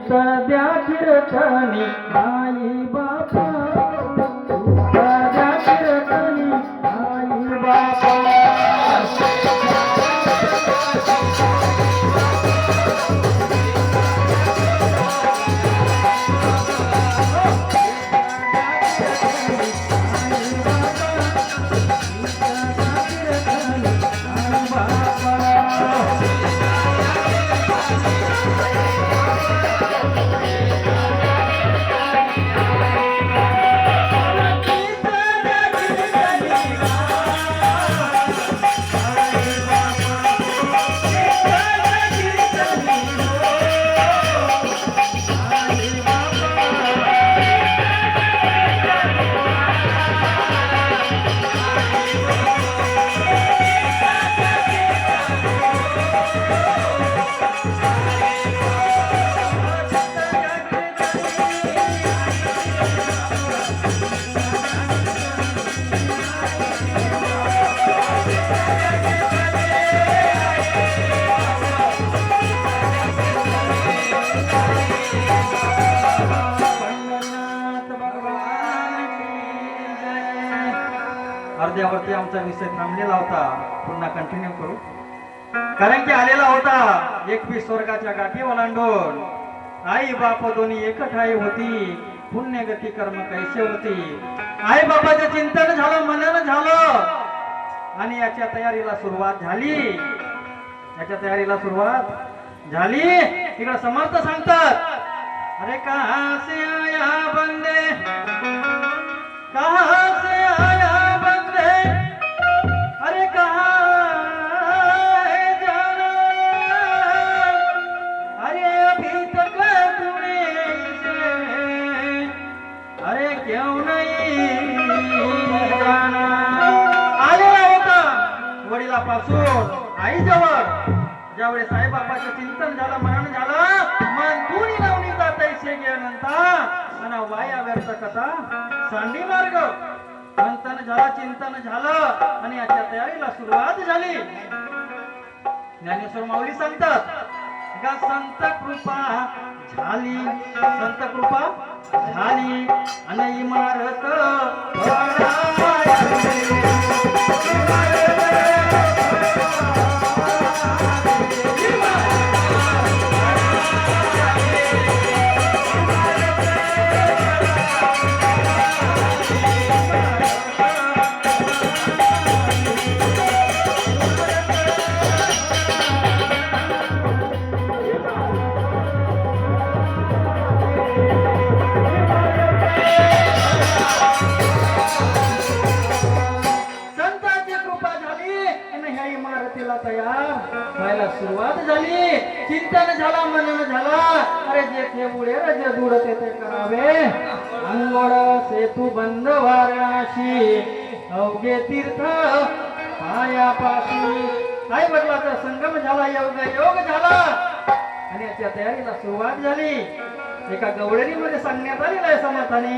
सध्या कीर्तनी आई बापा सध्या कीर्तनी आई बापा अर्ध्यावरती आमचा विषय थांबलेला होता, पुन्हा कंटिन्यू करू. कारण की आलेला होता 21 स्वर्गाच्या गाठी ओलांडून आई बाप दोन्ही एक ठाई होती, पुण्य गती कर्म कैसे होती. आई बाबाचं चिंतन झालं, मनन झालं आणि याच्या तयारीला सुरुवात झाली. तिकडे समर्थ सांगतात, अरे कहां से आया बंदे कहां से आया बंदे अरे कहां है जाना अरे अभी तक तूने इसे अरे क्यों नहीं जाना. आलेला होता वडिलापासून आईजवळ. ज्यावेळेस आई बापाचं चिंतन झालं, मनन झालं, मन दुनी लावणी जात ऐसे गेल्यानंतर आणि वाया व्यर्थ कथा सांडी मार्ग. मंथन झाला, चिंतन झालं आणि याच्या तयारीला सुरुवात झाली. ज्ञानेश्वर माऊली सांगतात का संत कृपा झाली आणि इमारत सुरुवात झाली. चिंतन झाला, मनन झाला. अरे जेथे उडे रज दूड तेथे करावे अंगोड सेतू बंद वाराशी अवघे तीर्थ पायापाशी. आई वडिलांचा संगम झाला, योग झाला आणि याच्या तयारीला सुरुवात झाली. एका गवळणीमध्ये सांगण्यात आलेलं आहे समर्थाने.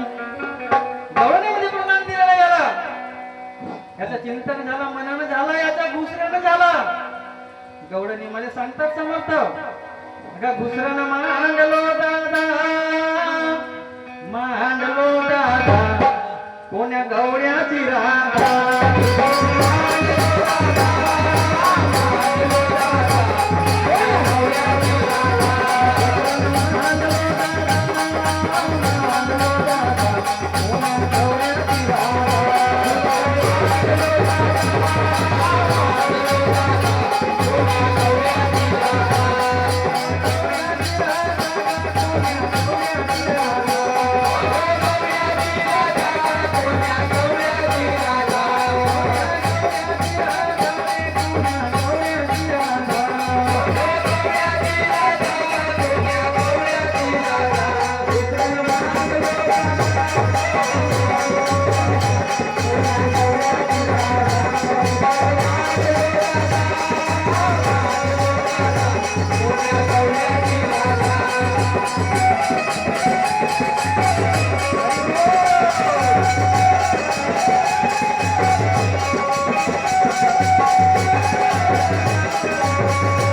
गवळणीमध्ये प्रमाण दिलेलं याला. याचं चिंतन झालं, मनन झालं, याचा घुसरण झाला. गवळणी मध्ये सांगतात समर्थ, घुसरण मांडलो दादा कोण्या गवळ्याची राधा. Thank you.